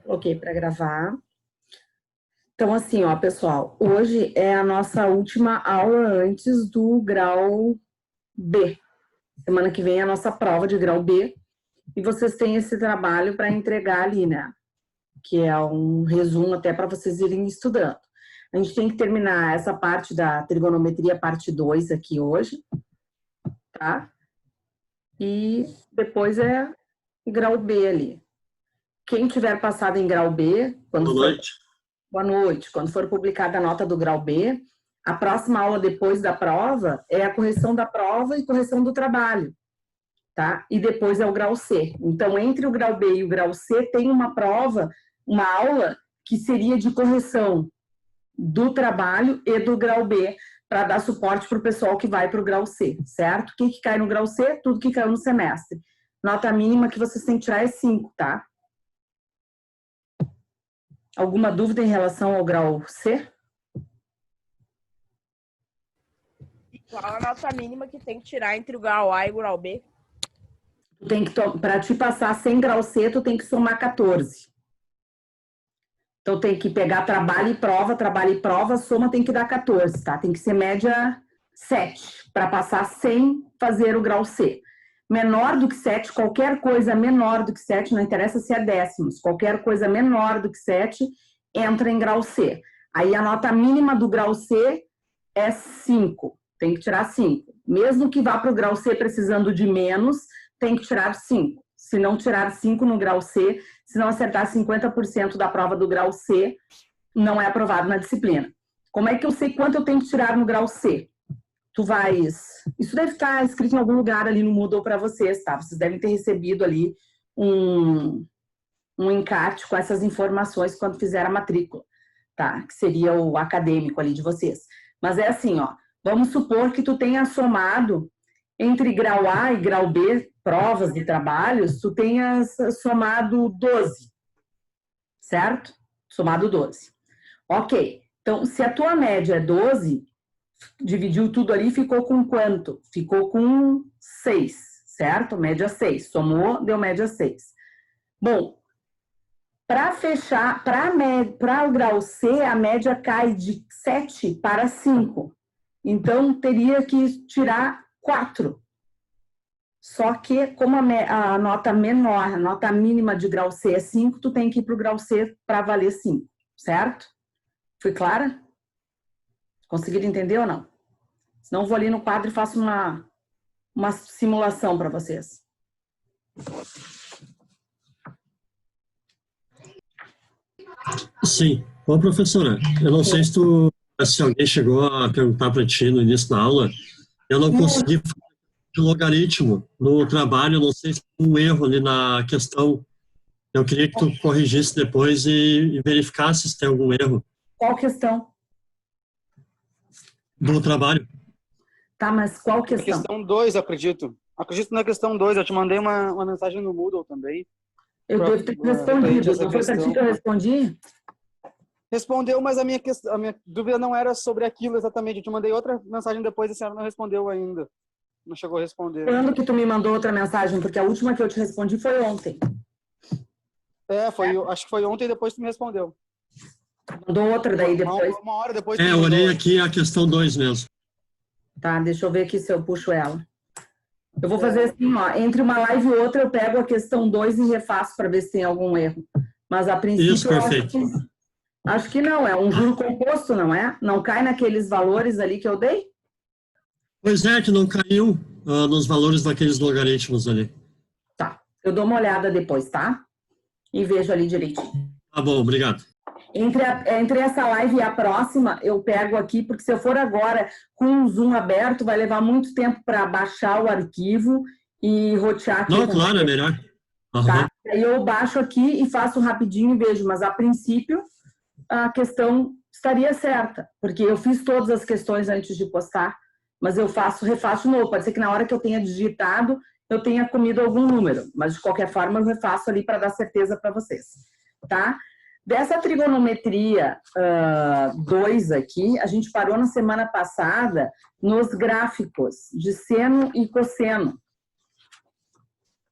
Coloquei para gravar. Então, assim, ó, pessoal, hoje é a nossa última aula antes do grau B. Semana que vem é a nossa prova de grau B. E vocês têm esse trabalho para entregar ali, né? Que é um resumo até para vocês irem estudando. A gente tem que terminar essa parte da trigonometria, parte 2 aqui hoje, tá? E depois é grau B ali. Quem tiver passado em grau B, quando Boa for... noite. Boa noite. Quando for publicada a nota do grau B, a próxima aula depois da prova é a correção da prova e correção do trabalho, tá? E depois é o grau C. Então, entre o grau B e o grau C, tem uma prova, uma aula que seria de correção do trabalho e do grau B, para dar suporte para o pessoal que vai para o grau C, certo? O que cai no grau C? Tudo que caiu no semestre. Nota mínima que vocês têm que tirar é 5, tá? Alguma dúvida em relação ao grau C? E qual a nota mínima que tem que tirar entre o grau A e o grau B? Para te passar 100 grau C, tu tem que somar 14. Então, tem que pegar trabalho e prova, soma tem que dar 14, tá? Tem que ser média 7, para passar sem fazer o grau C. Menor do que 7, qualquer coisa menor do que 7, não interessa se é décimos, qualquer coisa menor do que 7 entra em grau C. Aí a nota mínima do grau C é 5, tem que tirar 5. Mesmo que vá para o grau C precisando de menos, tem que tirar 5. Se não tirar 5 no grau C, se não acertar 50% da prova do grau C, não é aprovado na disciplina. Como é que eu sei quanto eu tenho que tirar no grau C? Tu vais... Isso deve estar escrito em algum lugar ali no Moodle para vocês, tá? Vocês devem ter recebido ali um encarte com essas informações quando fizer a matrícula, tá? Que seria o acadêmico ali de vocês. Mas é assim, ó. Vamos supor que tu tenha somado entre grau A e grau B, provas e trabalhos, tu tenhas somado 12, certo? Somado 12. Ok. Então, se a tua média é 12, dividiu tudo ali, ficou com quanto? Ficou com 6, certo? Média 6. Somou, deu média 6. Bom, para fechar, para o grau C, a média cai de 7 para 5. Então, teria que tirar 4. Só que, como a nota menor, a nota mínima de grau C é 5, tu tem que ir para o grau C para valer 5, certo? Fui clara? Conseguiram entender ou não? Senão eu vou ali no quadro e faço uma simulação para vocês. Sim. Ô, professora, eu não sei se alguém chegou a perguntar para ti no início da aula, eu não consegui fazer o logaritmo no trabalho, eu não sei se tem um erro ali na questão. Eu queria que tu corrigisse depois e verificasse se tem algum erro. Qual questão? Do trabalho. Tá, mas qual questão? Questão 2, acredito. Acredito na questão 2. Eu te mandei uma mensagem no Moodle também. Eu devo ter respondido. Não foi para ti que eu respondi? Respondeu, mas a minha dúvida não era sobre aquilo exatamente. Eu te mandei outra mensagem depois e a senhora não respondeu ainda. Não chegou a responder. Quando que tu me mandou outra mensagem? Porque a última que eu te respondi foi ontem. Acho que foi ontem e depois tu me respondeu. Mandou outra daí depois? Uma hora depois. Eu olhei aqui a questão 2 mesmo. Tá, deixa eu ver aqui se eu puxo ela. Eu vou fazer assim, ó, entre uma live e outra eu pego a questão 2 e refaço para ver se tem algum erro. Mas a princípio... Isso, perfeito. Acho que não, é um juro composto, não é? Não cai naqueles valores ali que eu dei? Pois é, que não caiu nos valores daqueles logaritmos ali. Tá, eu dou uma olhada depois, tá? E vejo ali direitinho. Tá bom, obrigado. Entre essa live e a próxima, eu pego aqui, porque se eu for agora com o Zoom aberto, vai levar muito tempo para baixar o arquivo e rotear aqui. Não, claro, é melhor. Uhum. Tá? Aí eu baixo aqui e faço rapidinho e vejo, mas a princípio a questão estaria certa, porque eu fiz todas as questões antes de postar, mas eu refaço de novo. Pode ser que na hora que eu tenha digitado, eu tenha comido algum número, mas de qualquer forma eu refaço ali para dar certeza para vocês, tá? Dessa trigonometria 2 aqui, a gente parou na semana passada nos gráficos de seno e cosseno.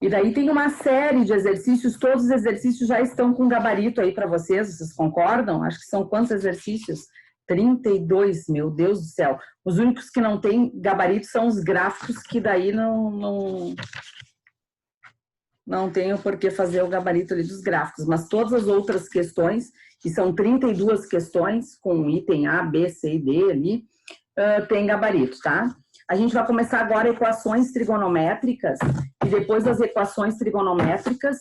E daí tem uma série de exercícios, todos os exercícios já estão com gabarito aí para vocês, vocês concordam? Acho que são quantos exercícios? 32, meu Deus do céu. Os únicos que não têm gabarito são os gráficos, que daí não tenho por que fazer o gabarito ali dos gráficos, mas todas as outras questões, que são 32 questões, com item A, B, C e D ali, tem gabarito, tá? A gente vai começar agora equações trigonométricas, e depois das equações trigonométricas,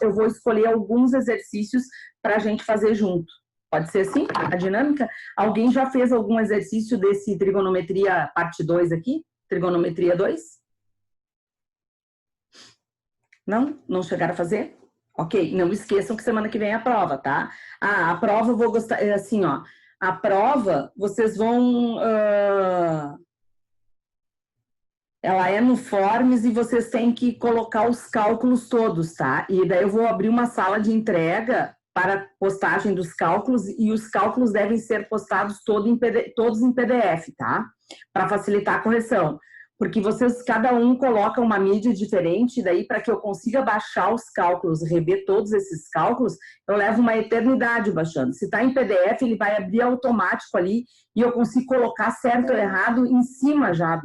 eu vou escolher alguns exercícios para a gente fazer junto. Pode ser assim, a dinâmica? Alguém já fez algum exercício desse trigonometria parte 2 aqui? Trigonometria 2? Não? Não chegaram a fazer? Ok, não esqueçam que semana que vem é a prova, tá? A prova eu vou gostar, é assim, ó. A prova, vocês vão... ela é no Forms e vocês têm que colocar os cálculos todos, tá? E daí eu vou abrir uma sala de entrega para postagem dos cálculos e os cálculos devem ser postados todos em PDF, tá? Para facilitar a correção. Porque vocês, cada um coloca uma mídia diferente, daí para que eu consiga baixar os cálculos, rever todos esses cálculos, eu levo uma eternidade baixando. Se está em PDF, ele vai abrir automático ali e eu consigo colocar certo ou errado em cima já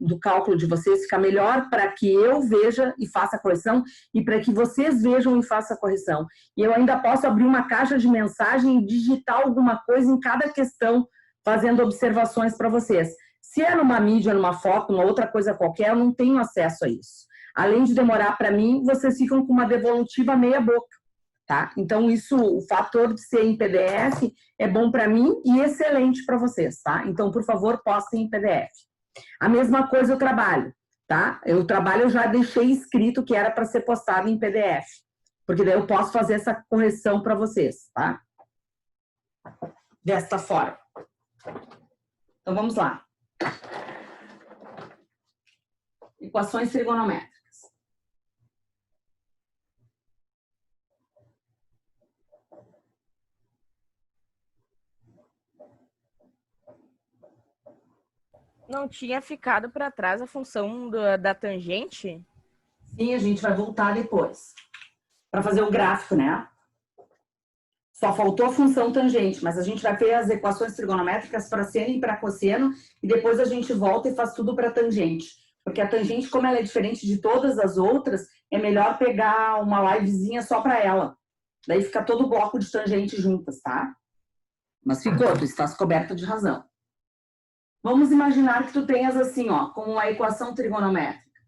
do cálculo de vocês, fica melhor para que eu veja e faça a correção e para que vocês vejam e façam a correção. E eu ainda posso abrir uma caixa de mensagem e digitar alguma coisa em cada questão, fazendo observações para vocês. Se é numa mídia, numa foto, uma outra coisa qualquer, eu não tenho acesso a isso. Além de demorar para mim, vocês ficam com uma devolutiva meia boca, tá? Então, isso, o fator de ser em PDF é bom para mim e excelente para vocês, tá? Então, por favor, postem em PDF. A mesma coisa eu trabalho, tá? Eu já deixei escrito que era para ser postado em PDF, porque daí eu posso fazer essa correção para vocês, tá? Desta forma. Então, vamos lá. Equações trigonométricas. Não tinha ficado para trás a função da tangente? Sim, a gente vai voltar depois. Para fazer o gráfico, né? Só faltou a função tangente, mas a gente vai ter as equações trigonométricas para seno e para cosseno, e depois a gente volta e faz tudo para tangente. Porque a tangente, como ela é diferente de todas as outras, é melhor pegar uma livezinha só para ela. Daí fica todo o bloco de tangente juntas, tá? Mas ficou, tu estás coberta de razão. Vamos imaginar que tu tenhas assim, ó, como uma equação trigonométrica.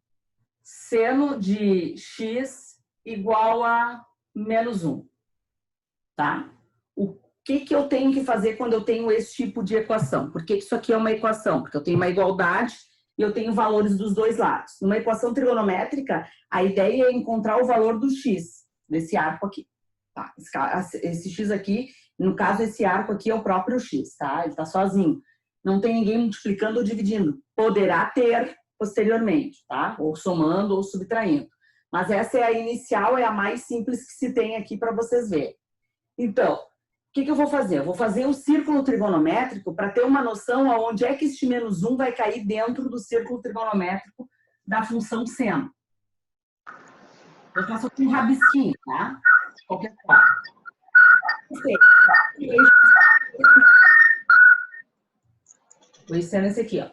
Seno de x igual a menos 1. Tá? O que eu tenho que fazer quando eu tenho esse tipo de equação? Por que isso aqui é uma equação? Porque eu tenho uma igualdade e eu tenho valores dos dois lados. Numa equação trigonométrica, a ideia é encontrar o valor do x, desse arco aqui. Tá? Esse x aqui, no caso, esse arco aqui é o próprio x, tá? Ele está sozinho. Não tem ninguém multiplicando ou dividindo. Poderá ter posteriormente, tá? Ou somando ou subtraindo. Mas essa é a inicial, é a mais simples que se tem aqui para vocês verem. Então, o que eu vou fazer? Eu vou fazer o círculo trigonométrico para ter uma noção aonde é que este menos 1 vai cair dentro do círculo trigonométrico da função seno. Eu faço com um rabisquinho, tá? Qualquer forma. O seno é esse aqui, ó.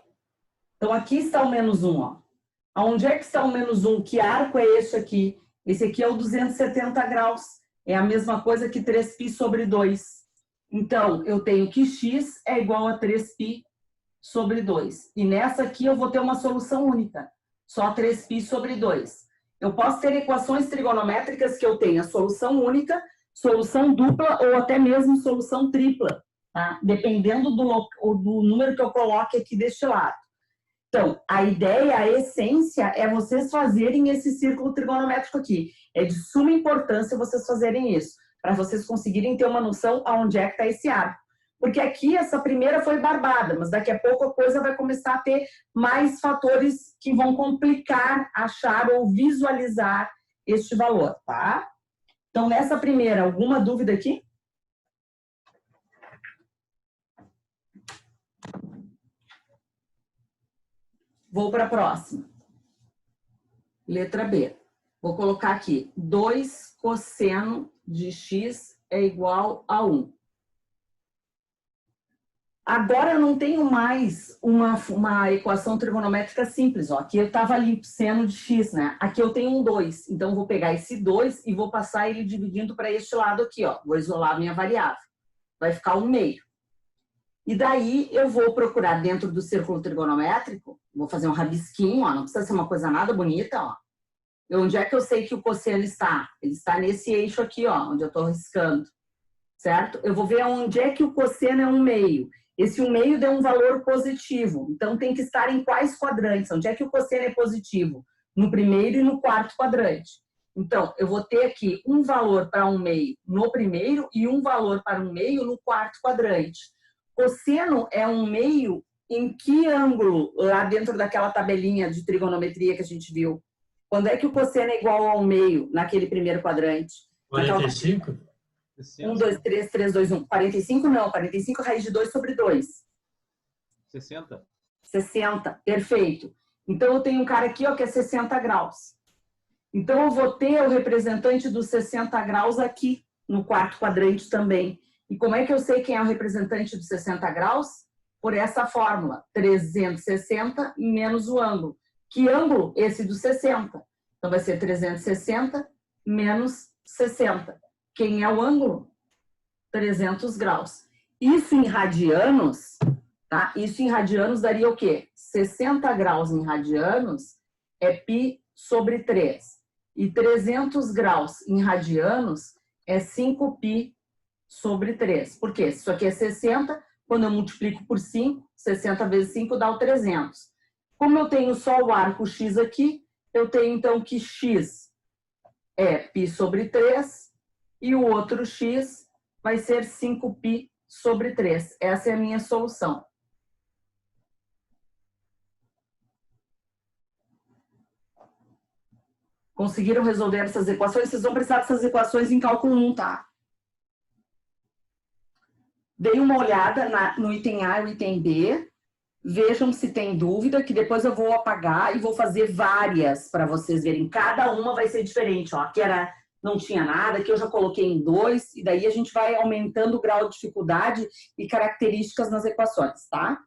Então, aqui está o menos 1, ó. Aonde é que está o menos 1? Que arco é esse aqui? Esse aqui é o 270 graus. É a mesma coisa que 3π sobre 2. Então, eu tenho que x é igual a 3π sobre 2. E nessa aqui eu vou ter uma solução única. Só 3π sobre 2. Eu posso ter equações trigonométricas que eu tenha solução única, solução dupla ou até mesmo solução tripla, tá? Dependendo do número que eu coloque aqui deste lado. Então, a ideia, a essência é vocês fazerem esse círculo trigonométrico aqui. É de suma importância vocês fazerem isso, para vocês conseguirem ter uma noção aonde é que está esse arco. Porque aqui essa primeira foi barbada, mas daqui a pouco a coisa vai começar a ter mais fatores que vão complicar achar ou visualizar este valor, tá? Então, nessa primeira, alguma dúvida aqui? Vou para a próxima. Letra B. Vou colocar aqui, 2 cosseno de x é igual a 1. Agora eu não tenho mais uma equação trigonométrica simples. Ó. Aqui eu estava ali, seno de x, né? Aqui eu tenho um 2. Então, eu vou pegar esse 2 e vou passar ele dividindo para este lado aqui. Ó. Vou isolar a minha variável. Vai ficar 1/2. E daí eu vou procurar dentro do círculo trigonométrico, vou fazer um rabisquinho, ó, não precisa ser uma coisa nada bonita, ó. E onde é que eu sei que o cosseno está? Ele está nesse eixo aqui, ó, onde eu estou riscando, certo? Eu vou ver onde é que o cosseno é 1/2. Esse 1/2 deu um valor positivo, então tem que estar em quais quadrantes? Onde é que o cosseno é positivo? No primeiro e no quarto quadrante. Então, eu vou ter aqui um valor para 1/2 no primeiro e um valor para 1/2 no quarto quadrante. Cosseno é 1/2 em que ângulo? Lá dentro daquela tabelinha de trigonometria que a gente viu. Quando é que o cosseno é igual a 1/2 naquele primeiro quadrante? 45? 1, 2, 3, 3, 2, 1. 45 não, 45 raiz de 2 sobre 2. 60. 60, perfeito. Então, eu tenho um cara aqui ó, que é 60 graus. Então, eu vou ter o representante dos 60 graus aqui no quarto quadrante também. E como é que eu sei quem é o representante dos 60 graus? Por essa fórmula, 360 menos o ângulo. Que ângulo? Esse do 60. Então, vai ser 360 menos 60. Quem é o ângulo? 300 graus. Isso em radianos, tá? Isso em radianos daria o quê? 60 graus em radianos é π sobre 3. E 300 graus em radianos é 5π sobre 3. Por quê? Se isso aqui é 60, quando eu multiplico por 5, 60 vezes 5 dá o 300. Como eu tenho só o arco x aqui, eu tenho então que x é π sobre 3 e o outro x vai ser 5π sobre 3. Essa é a minha solução. Conseguiram resolver essas equações? Vocês vão precisar dessas equações em cálculo 1, tá? Dei uma olhada no item A e o item B. Vejam se tem dúvida, que depois eu vou apagar e vou fazer várias para vocês verem. Cada uma vai ser diferente. Ó. Aqui não tinha nada, aqui eu já coloquei em 2, e daí a gente vai aumentando o grau de dificuldade e características nas equações, tá?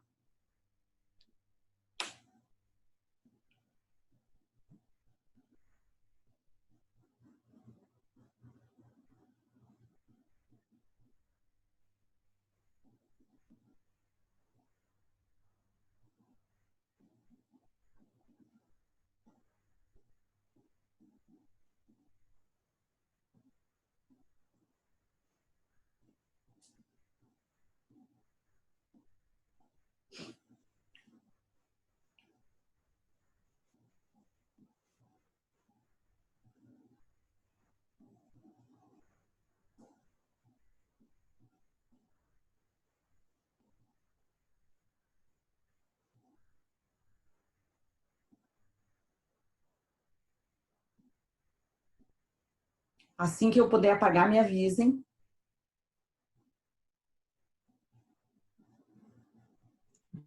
Assim que eu puder apagar, me avisem.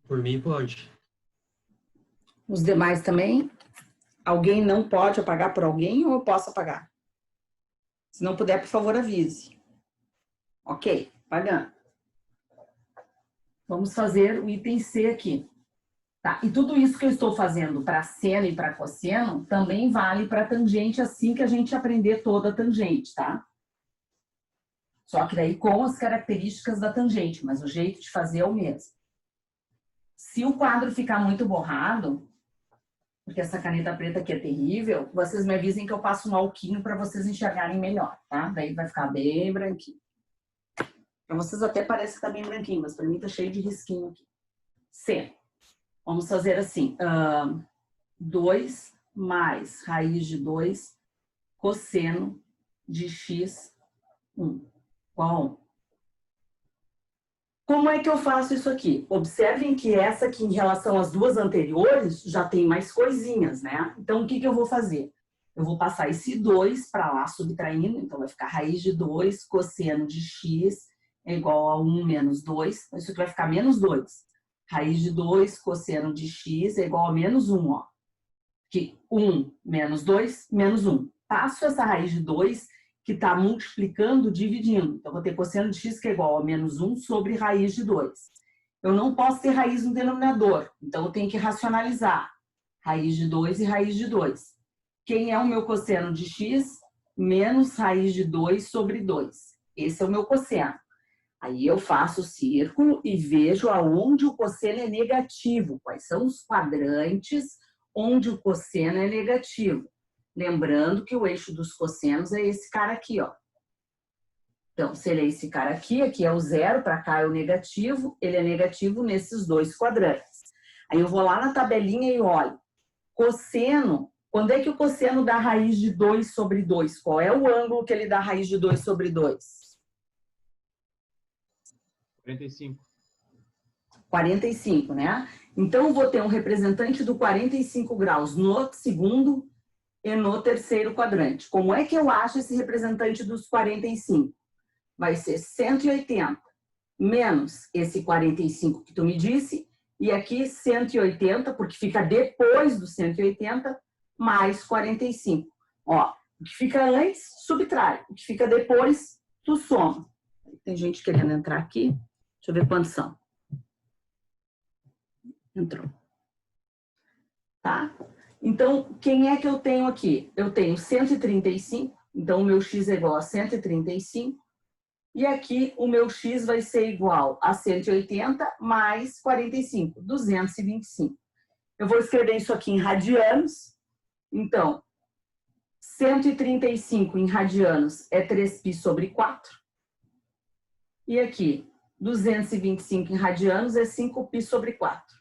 Por mim, pode. Os demais também? Alguém não pode apagar por alguém ou eu posso apagar? Se não puder, por favor, avise. Ok, apagando. Vamos fazer o item C aqui. Tá, e tudo isso que eu estou fazendo para seno e para cosseno também vale para tangente assim que a gente aprender toda a tangente, tá? Só que daí com as características da tangente, mas o jeito de fazer é o mesmo. Se o quadro ficar muito borrado, porque essa caneta preta aqui é terrível, vocês me avisem que eu passo um alquinho para vocês enxergarem melhor, tá? Daí vai ficar bem branquinho. Para vocês até parece que tá bem branquinho, mas para mim tá cheio de risquinho aqui. C. Vamos fazer assim, 2 mais raiz de 2 cosseno de x 1 igual a 1. Como é que eu faço isso aqui? Observem que essa aqui, em relação às duas anteriores, já tem mais coisinhas, né? Então, o que eu vou fazer? Eu vou passar esse 2 para lá, subtraindo, então vai ficar raiz de 2 cosseno de x é igual a 1 menos 2. Então, isso aqui vai ficar menos 2. Raiz de 2 cosseno de x é igual a menos 1, ó. que 1 menos 2, menos 1. Passo essa raiz de 2, que está multiplicando, dividindo. Então, vou ter cosseno de x que é igual a menos 1 sobre raiz de 2. Eu não posso ter raiz no denominador, então eu tenho que racionalizar. Raiz de 2 e raiz de 2. Quem é o meu cosseno de x? Menos raiz de 2 sobre 2. Esse é o meu cosseno. Aí eu faço o círculo e vejo aonde o cosseno é negativo. Quais são os quadrantes onde o cosseno é negativo. Lembrando que o eixo dos cossenos é esse cara aqui, ó. Então, se ele é esse cara aqui, aqui é o zero, para cá é o negativo, ele é negativo nesses dois quadrantes. Aí eu vou lá na tabelinha e olho. Cosseno, quando é que o cosseno dá raiz de 2 sobre 2? Qual é o ângulo que ele dá raiz de 2 sobre 2? 45. 45, né? Então, eu vou ter um representante do 45 graus no segundo e no terceiro quadrante. Como é que eu acho esse representante dos 45? Vai ser 180 menos esse 45 que tu me disse, e aqui 180, porque fica depois do 180, mais 45. Ó, o que fica antes, subtrai. O que fica depois, tu soma. Tem gente querendo entrar aqui. Deixa eu ver quantos são. Entrou. Tá? Então, quem é que eu tenho aqui? Eu tenho 135, então o meu x é igual a 135. E aqui o meu x vai ser igual a 180 mais 45, 225. Eu vou escrever isso aqui em radianos. Então, 135 em radianos é 3π sobre 4. E aqui, 225 em radianos é 5π sobre 4.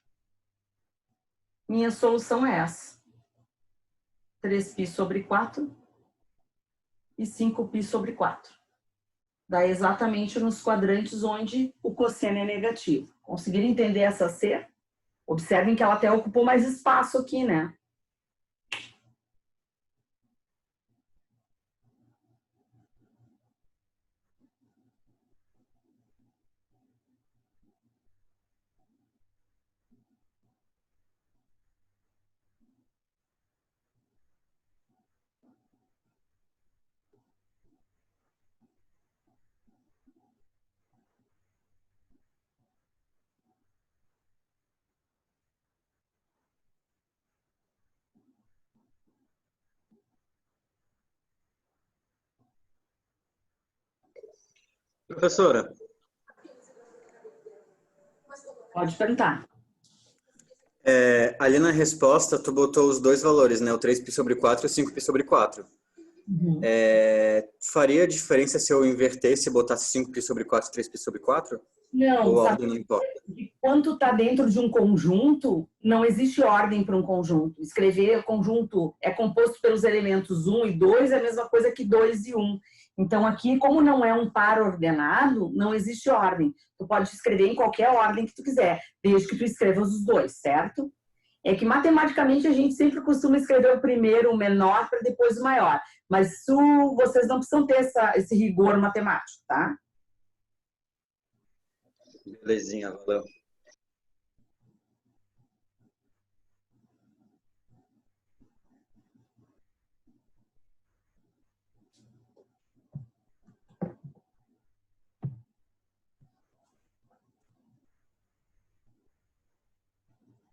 Minha solução é essa. 3π sobre 4 e 5π sobre 4. Dá exatamente nos quadrantes onde o cosseno é negativo. Conseguiram entender essa C? Observem que ela até ocupou mais espaço aqui, né? Professora, Pode perguntar. ali na resposta tu botou os dois valores, né? O 3π sobre 4 e o 5π sobre 4. Uhum. Faria diferença se eu invertesse e botasse 5π sobre 4 e 3π sobre 4? Não, Ou a sabe? ordem não importa? Quando está dentro de um conjunto, não existe ordem para um conjunto. Escrever conjunto é composto pelos elementos 1 e 2, é a mesma coisa que 2 e 1. Então, aqui, como não é um par ordenado, não existe ordem. Tu pode escrever em qualquer ordem que tu quiser, desde que tu escrevas os dois, certo? É que, matematicamente, a gente sempre costuma escrever o primeiro, o menor, para depois o maior. Mas vocês não precisam ter esse rigor matemático, tá? Belezinha, valeu.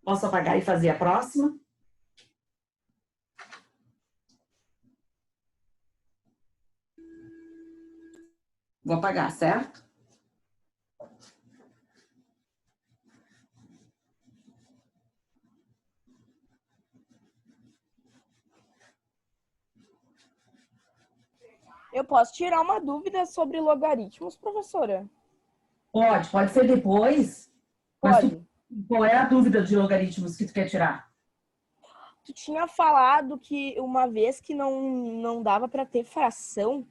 Posso apagar e fazer a próxima? Vou apagar, certo? Eu posso tirar uma dúvida sobre logaritmos, professora? Pode ser depois. Mas Pode. qual é a dúvida de logaritmos que tu quer tirar? Tu tinha falado que uma vez que não dava para ter fração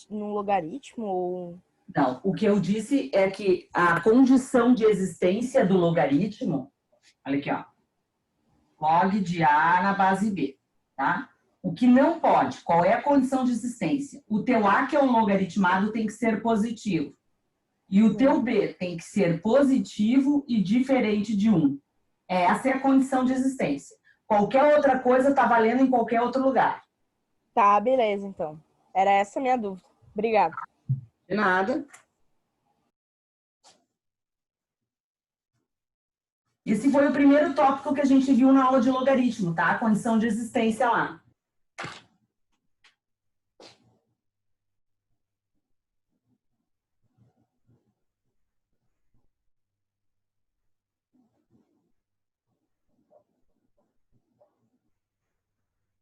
no logaritmo ou... Não, o que eu disse é que a condição de existência do logaritmo, olha aqui, ó, log de A na base B, tá? O que não pode, qual é a condição de existência? O teu A, que é um logaritmado, tem que ser positivo. E o teu B tem que ser positivo e diferente de 1. Essa é a condição de existência. Qualquer outra coisa tá valendo em qualquer outro lugar. Tá, beleza, então. Era essa a minha dúvida. Obrigada. De nada. Esse foi o primeiro tópico que a gente viu na aula de logaritmo, tá? A condição de existência lá.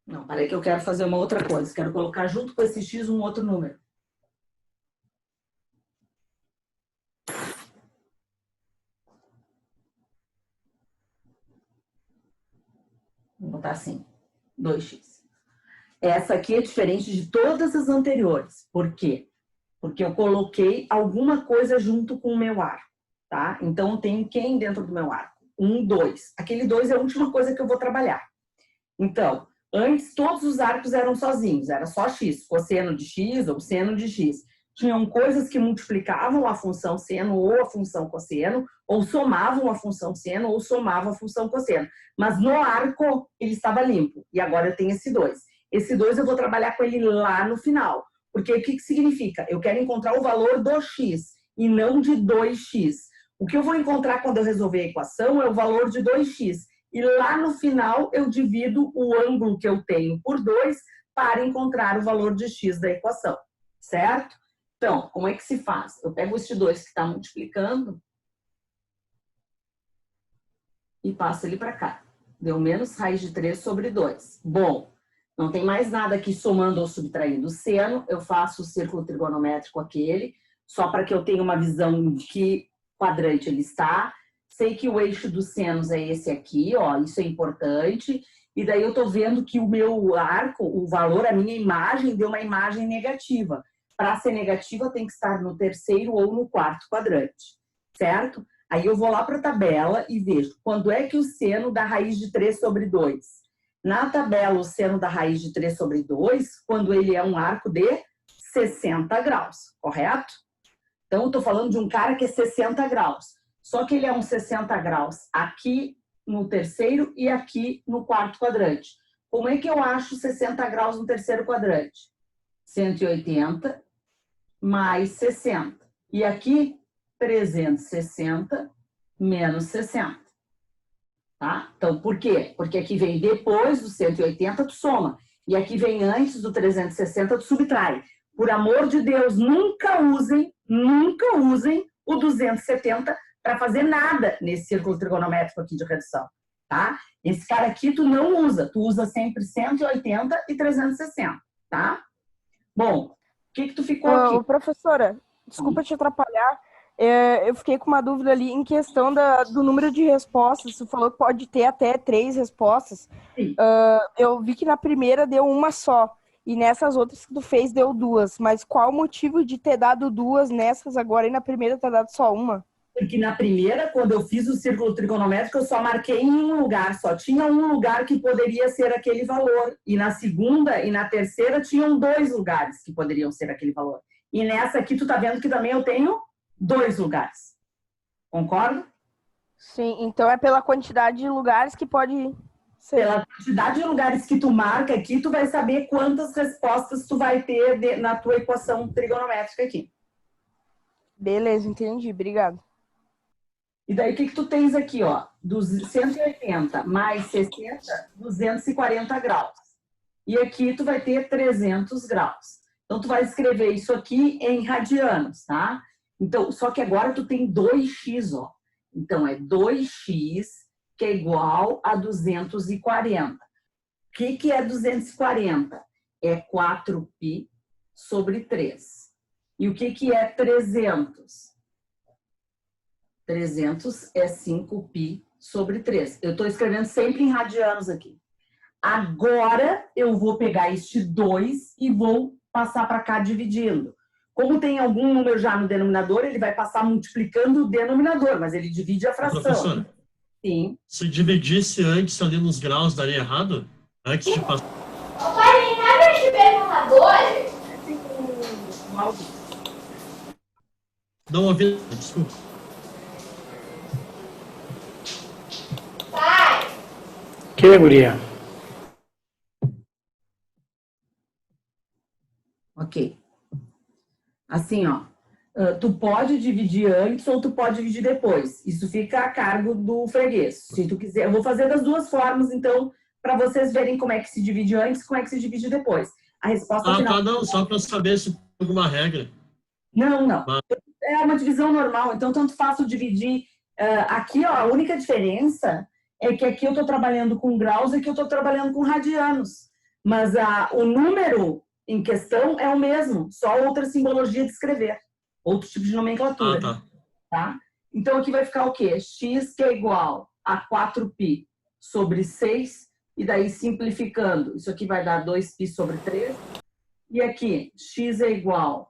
Não, peraí que eu quero fazer uma outra coisa. Quero colocar junto com esse x um outro número. Vou botar assim, 2x. Essa aqui é diferente de todas as anteriores. Por quê? Porque eu coloquei alguma coisa junto com o meu arco, tá? Então, eu tenho quem dentro do meu arco? 1, 2. Aquele 2 é a última coisa que eu vou trabalhar. Então, antes todos os arcos eram sozinhos, era só x, cosseno de x ou seno de x. Tinham coisas que multiplicavam a função seno ou a função cosseno, ou somavam a função seno ou somavam a função cosseno. Mas no arco ele estava limpo, e agora eu tenho esse 2. Esse 2 eu vou trabalhar com ele lá no final. Porque o que significa? Eu quero encontrar o valor do x e não de 2x. O que eu vou encontrar quando eu resolver a equação é o valor de 2x. E lá no final eu divido o ângulo que eu tenho por 2 para encontrar o valor de x da equação. Certo? Então, como é que se faz? Eu pego este 2 que está multiplicando e passo ele para cá. Deu menos raiz de 3 sobre 2. Bom, não tem mais nada aqui somando ou subtraindo o seno. Eu faço o círculo trigonométrico aquele, só para que eu tenha uma visão de que quadrante ele está. Sei que o eixo dos senos é esse aqui, ó, isso é importante. E daí eu estou vendo que o meu arco, o valor, a minha imagem, deu uma imagem negativa. Para ser negativa, tem que estar no terceiro ou no quarto quadrante, certo? Aí eu vou lá para a tabela e vejo quando é que o seno da raiz de 3 sobre 2. Na tabela, o seno da raiz de 3 sobre 2, quando ele é um arco de 60 graus, correto? Então, eu estou falando de um cara que é 60 graus. Só que ele é um 60 graus aqui no terceiro e aqui no quarto quadrante. Como é que eu acho 60 graus no terceiro quadrante? 180 mais 60. E aqui, 360 menos 60. Tá? Então, por quê? Porque aqui vem depois do 180, tu soma. E aqui vem antes do 360, tu subtrai. Por amor de Deus, nunca usem o 270 para fazer nada nesse círculo trigonométrico aqui de redução, tá? Esse cara aqui tu não usa, tu usa sempre 180 e 360, tá? Bom, o que tu ficou aqui? Professora, desculpa te atrapalhar, eu fiquei com uma dúvida ali em questão do número de respostas. Você falou que pode ter até 3 respostas. Eu vi que na primeira deu uma só. E nessas outras que tu fez deu 2. Mas qual o motivo de ter dado 2 nessas agora e na primeira ter dado só uma? Porque na primeira, quando eu fiz o círculo trigonométrico, eu só marquei em um lugar. Só tinha um lugar que poderia ser aquele valor. E na segunda e na terceira tinham 2 lugares que poderiam ser aquele valor. E nessa aqui tu tá vendo que também eu tenho 2 lugares. Concorda? Sim, então é pela quantidade de lugares que pode ser. Pela quantidade de lugares que tu marca aqui, tu vai saber quantas respostas tu vai ter na tua equação trigonométrica aqui. Beleza, entendi. Obrigado. E daí, o que tu tens aqui, ó? 180 mais 60, 240 graus. E aqui tu vai ter 300 graus. Então, tu vai escrever isso aqui em radianos, tá? Então, só que agora tu tem 2x, ó. Então, é 2x que é igual a 240. O que é 240? É 4π sobre 3. E o que é 300? 300 é 5π sobre 3. Eu estou escrevendo sempre em radianos aqui. Agora, eu vou pegar este 2 e vou passar para cá dividindo. Como tem algum número já no denominador, ele vai passar multiplicando o denominador, mas ele divide a fração. Professora, sim. Se dividisse antes ali nos graus, daria errado? Antes de passar. Pai, vem cá ver esse perguntador. Não ouvi, desculpa. Pai, Que, guria? Ok. Assim, ó. Tu pode dividir antes ou tu pode dividir depois. Isso fica a cargo do freguês. Se tu quiser, eu vou fazer das duas formas, então, para vocês verem como é que se divide antes e como é que se divide depois. A resposta final. Não, só para saber se tem alguma regra. Não. É uma divisão normal, então tanto faço dividir. Aqui, ó, a única diferença é que aqui eu estou trabalhando com graus e aqui eu estou trabalhando com radianos. Mas o número em questão é o mesmo, só outra simbologia de escrever. Outro tipo de nomenclatura. Tá? Então, aqui vai ficar o quê? X que é igual a 4π sobre 6, e daí simplificando, isso aqui vai dar 2π sobre 3. E aqui, x é igual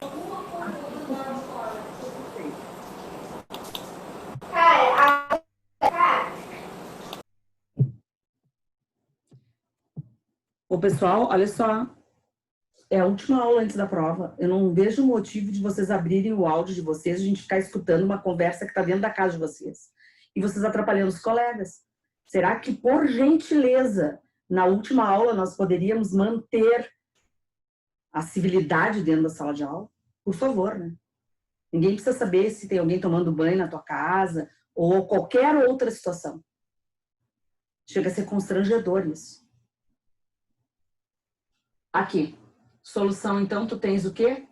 Cara, Ô, pessoal, olha só. É a última aula antes da prova. Eu não vejo motivo de vocês abrirem o áudio de vocês, a gente ficar escutando uma conversa que está dentro da casa de vocês. E vocês atrapalhando os colegas. Será que, por gentileza, na última aula nós poderíamos manter a civilidade dentro da sala de aula? Por favor, né? Ninguém precisa saber se tem alguém tomando banho na tua casa ou qualquer outra situação. Chega a ser constrangedor isso. Aqui. Solução, então, tu tens o quê?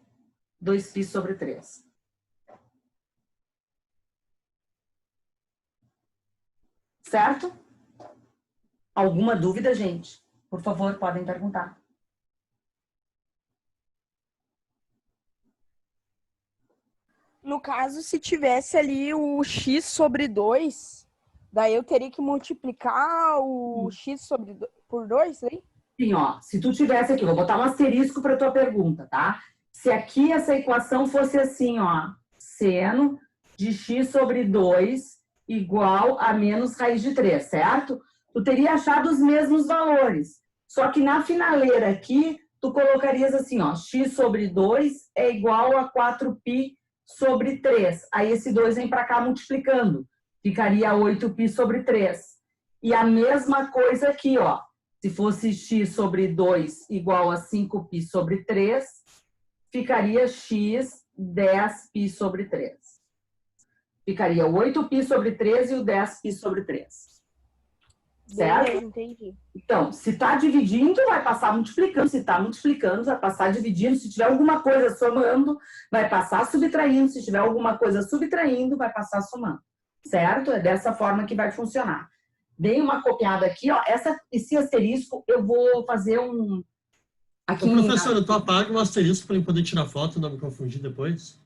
2π sobre 3. Certo? Alguma dúvida, gente? Por favor, podem perguntar. No caso, se tivesse ali o x sobre 2, daí eu teria que multiplicar o x por 2, hein? Sim, ó, se tu tivesse aqui, vou botar um asterisco para tua pergunta, tá? Se aqui essa equação fosse assim, ó, seno de x sobre 2 igual a menos raiz de 3, certo? Tu teria achado os mesmos valores. Só que na finaleira aqui, tu colocarias assim, ó, x sobre 2 é igual a 4π sobre 3. Aí esse 2 vem para cá multiplicando. Ficaria 8π sobre 3. E a mesma coisa aqui, ó. Se fosse x sobre 2 igual a 5π sobre 3, ficaria x 10π sobre 3. Ficaria o 8π sobre 3 e o 10π sobre 3. Certo? Beleza, entendi. Então, se está dividindo, vai passar multiplicando. Se está multiplicando, vai passar dividindo. Se tiver alguma coisa somando, vai passar subtraindo. Se tiver alguma coisa subtraindo, vai passar somando. Certo? É dessa forma que vai funcionar. Dei uma copiada aqui, ó. Esse asterisco, eu vou fazer um... Aqui. Ô, professora, tu apaga o asterisco para eu poder tirar foto e não me confundir depois?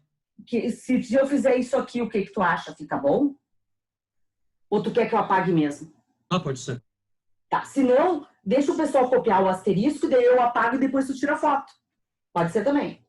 Se eu fizer isso aqui, o que tu acha? Fica bom? Ou tu quer que eu apague mesmo? Ah, pode ser. Tá, se não, deixa o pessoal copiar o asterisco, daí eu apago e depois tu tira a foto. Pode ser também.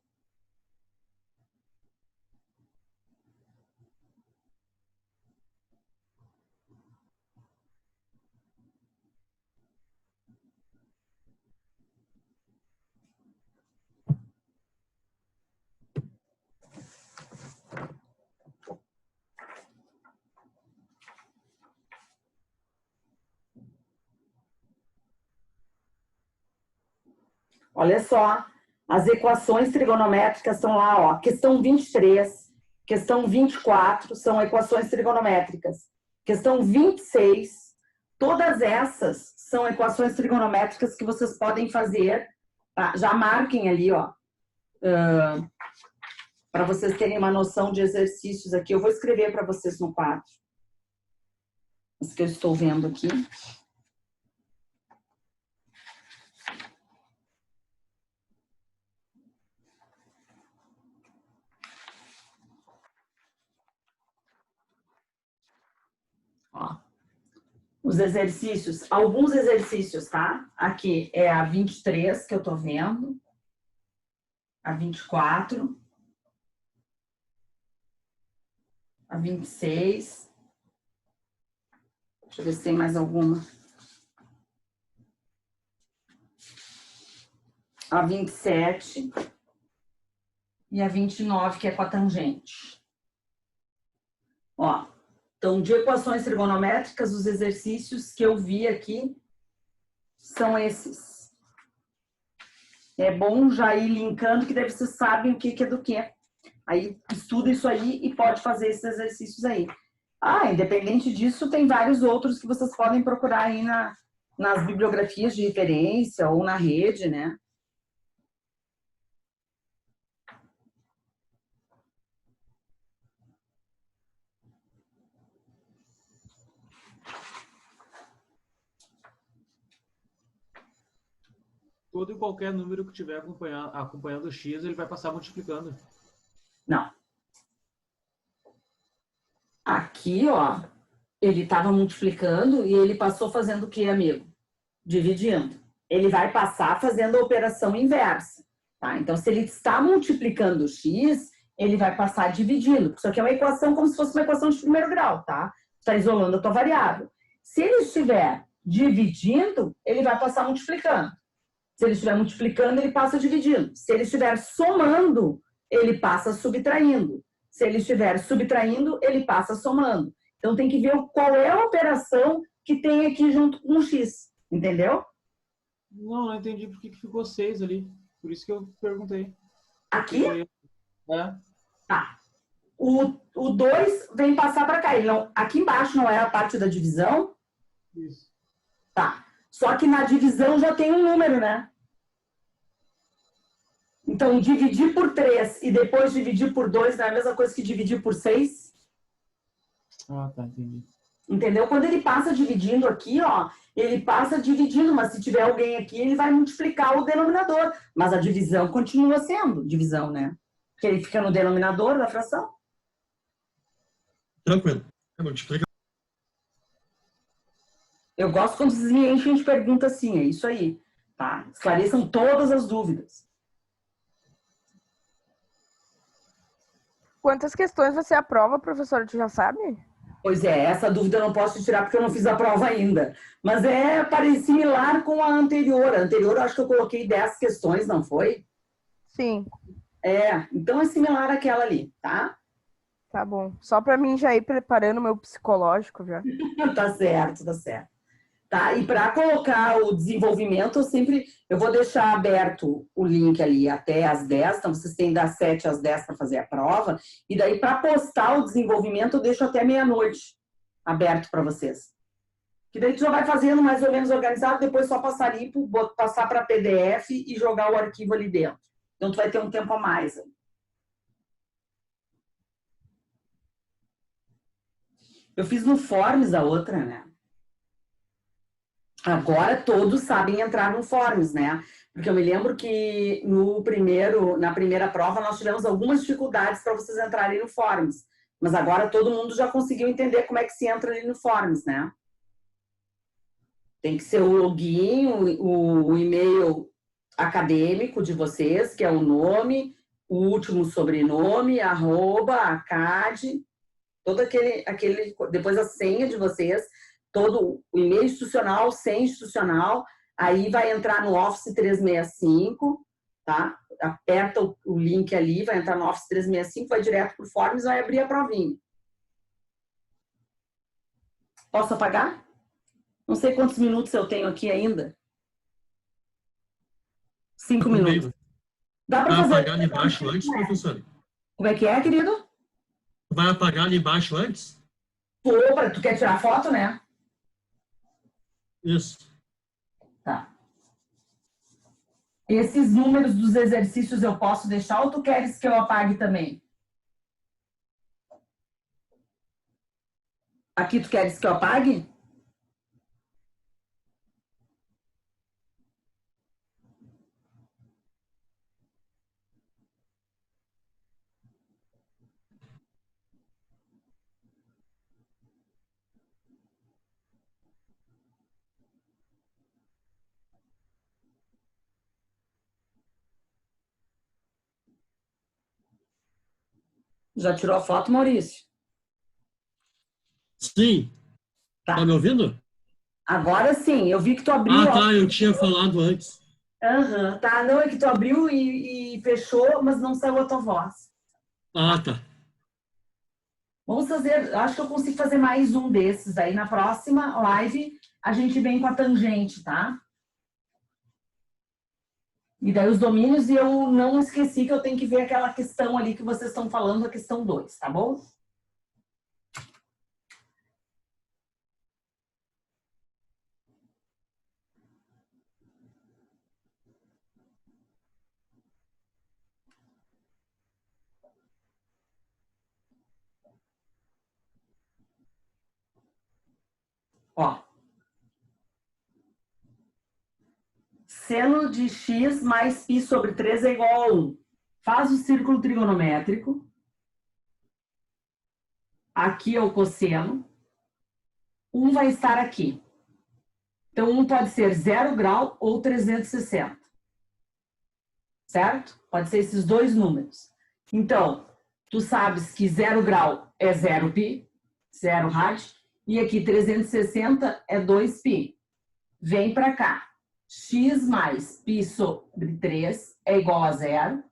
Olha só, as equações trigonométricas estão lá, ó. Questão 23, questão 24 são equações trigonométricas. Questão 26, todas essas são equações trigonométricas que vocês podem fazer, tá? Já marquem ali, ó, para vocês terem uma noção de exercícios aqui. Eu vou escrever para vocês no quadro. Os que eu estou vendo aqui. Ó, os exercícios, alguns exercícios, tá? Aqui é a 23 que eu tô vendo, a 24, a 26, deixa eu ver se tem mais alguma. A 27 e a 29, que é com a tangente. Ó. Então, de equações trigonométricas, os exercícios que eu vi aqui são esses. É bom já ir linkando, que daí vocês sabem o que é do que. Aí estuda isso aí e pode fazer esses exercícios aí. Independente disso, tem vários outros que vocês podem procurar aí nas bibliografias de referência ou na rede, né? Todo e qualquer número que tiver acompanhando o X, ele vai passar multiplicando. Não. Aqui, ó, ele estava multiplicando e ele passou fazendo o que, amigo? Dividindo. Ele vai passar fazendo a operação inversa, tá? Então, se ele está multiplicando o x, ele vai passar dividindo. Isso aqui é uma equação como se fosse uma equação de primeiro grau, tá? Está isolando a tua variável. Se ele estiver dividindo, ele vai passar multiplicando. Se ele estiver multiplicando, ele passa dividindo. Se ele estiver somando, ele passa subtraindo. Se ele estiver subtraindo, ele passa somando. Então, tem que ver qual é a operação que tem aqui junto com o x. Entendeu? Não entendi por que ficou 6 ali. Por isso que eu perguntei. Aqui? É. Tá. O 2 vem passar para cá. Ele não, aqui embaixo não é a parte da divisão? Isso. Tá. Só que na divisão já tem um número, né? Então, dividir por 3 e depois dividir por 2 não é a mesma coisa que dividir por 6? Ah, tá, entendi. Entendeu? Quando ele passa dividindo aqui, ó, ele passa dividindo, mas se tiver alguém aqui, ele vai multiplicar o denominador. Mas a divisão continua sendo divisão, né? Porque ele fica no denominador da fração. Tranquilo. Multiplica. Eu gosto quando vocês me enchem de pergunta assim, é isso aí, tá? Esclareçam todas as dúvidas. Quantas questões você aprova, professor? Tu já sabe? Pois é, essa dúvida eu não posso te tirar porque eu não fiz a prova ainda. Mas é similar com a anterior. A anterior eu acho que eu coloquei 10 questões, não foi? Sim. Então é similar àquela ali, tá? Tá bom. Só para mim já ir preparando o meu psicológico já. Tá certo, tá certo. Tá? E para colocar o desenvolvimento, eu vou deixar aberto o link ali até às 10, então vocês têm das 7 às 10 para fazer a prova, e daí para postar o desenvolvimento eu deixo até meia-noite aberto para vocês. Que daí tu já vai fazendo mais ou menos organizado, depois só passar ali, passar para PDF e jogar o arquivo ali dentro. Então tu vai ter um tempo a mais. Eu fiz no Forms a outra, né? Agora todos sabem entrar no Forms, né? Porque eu me lembro que na primeira prova nós tivemos algumas dificuldades para vocês entrarem no Forms. Mas agora todo mundo já conseguiu entender como é que se entra ali no Forms, né? Tem que ser o login, o e-mail acadêmico de vocês, que é o nome, o último sobrenome, @acad, todo aquele, depois a senha de vocês, todo o e-mail institucional, senha institucional, aí vai entrar no Office 365, tá? Aperta o link ali, vai entrar no Office 365, vai direto pro Forms e vai abrir a provinha. Posso apagar? Não sei quantos minutos eu tenho aqui ainda. 5 minutos. Dá para fazer... apagar ali embaixo antes, professor? Como é que é, querido? Vai apagar ali embaixo antes? Opa, tu quer tirar foto, né? Isso. Tá. Esses números dos exercícios eu posso deixar ou tu queres que eu apague também? Aqui tu queres que eu apague? Já tirou a foto, Maurício? Sim. Tá me ouvindo? Agora sim, eu vi que tu abriu... Tá, eu tinha falado antes. Tá, não, é que tu abriu e fechou, mas não saiu a tua voz. Tá. Vamos fazer, acho que eu consigo fazer mais um desses aí. Na próxima live, a gente vem com a tangente, tá? E daí os domínios, e eu não esqueci que eu tenho que ver aquela questão ali que vocês estão falando, a questão 2, tá bom? Ó. Seno de x mais π sobre 3 é igual a 1. Faz o círculo trigonométrico. Aqui é o cosseno. 1 vai estar aqui. Então, 1 pode ser 0 grau ou 360. Certo? Pode ser esses dois números. Então, tu sabes que 0 grau é 0 π, 0 rad, e aqui 360 é 2 π. Vem para cá. X mais π sobre 3 é igual a 0,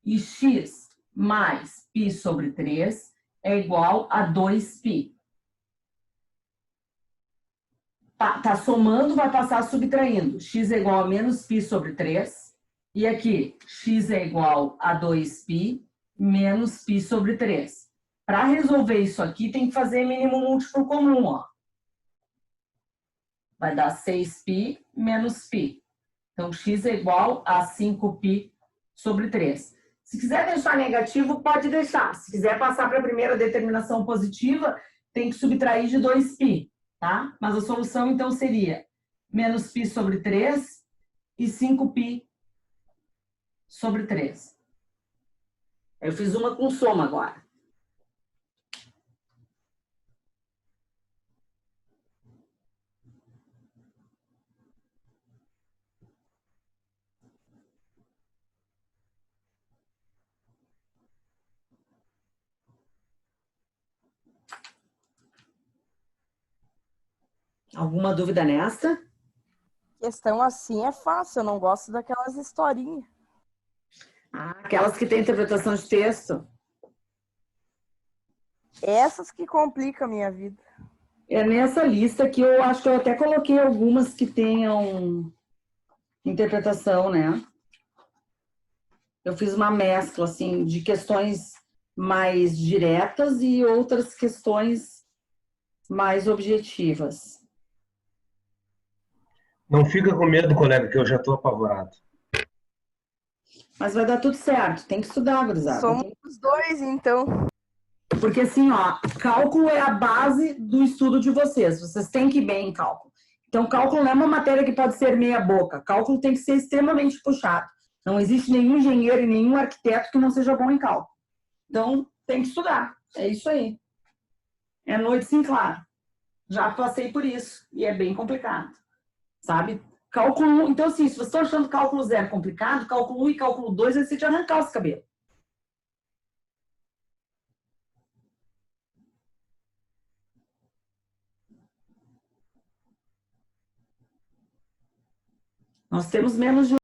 e x mais π sobre 3 é igual a 2π. Tá somando, vai passar subtraindo. X é igual a menos π sobre 3, e aqui x é igual a 2π menos π sobre 3. Para resolver isso aqui, tem que fazer mínimo múltiplo comum, ó. Vai dar 6π menos π. Então, x é igual a 5π sobre 3. Se quiser deixar negativo, pode deixar. Se quiser passar para a primeira determinação positiva, tem que subtrair de 2π, tá? Mas a solução, então, seria menos π sobre 3 e 5π sobre 3. Eu fiz uma com soma agora. Alguma dúvida nessa? Questão assim é fácil, eu não gosto daquelas historinhas. Ah, aquelas que têm interpretação de texto. Essas que complicam a minha vida. É nessa lista que eu acho que eu até coloquei algumas que tenham interpretação, né? Eu fiz uma mescla, assim, de questões mais diretas e outras questões mais objetivas. Não fica com medo, colega, que eu já estou apavorado. Mas vai dar tudo certo, tem que estudar, gurizada. Somos os dois, então. Porque assim, ó, cálculo é a base do estudo de vocês. Vocês têm que ir bem em cálculo. Então, cálculo não é uma matéria que pode ser meia boca. Cálculo tem que ser extremamente puxado. Não existe nenhum engenheiro e nenhum arquiteto que não seja bom em cálculo. Então, tem que estudar. É isso aí. É noite sim, claro. Já passei por isso. E é bem complicado. Sabe? Cálculo... Então, assim, se vocês estão achando cálculo 0 complicado, cálculo 1 e cálculo 2 vai ser de arrancar os cabelos. Nós temos menos de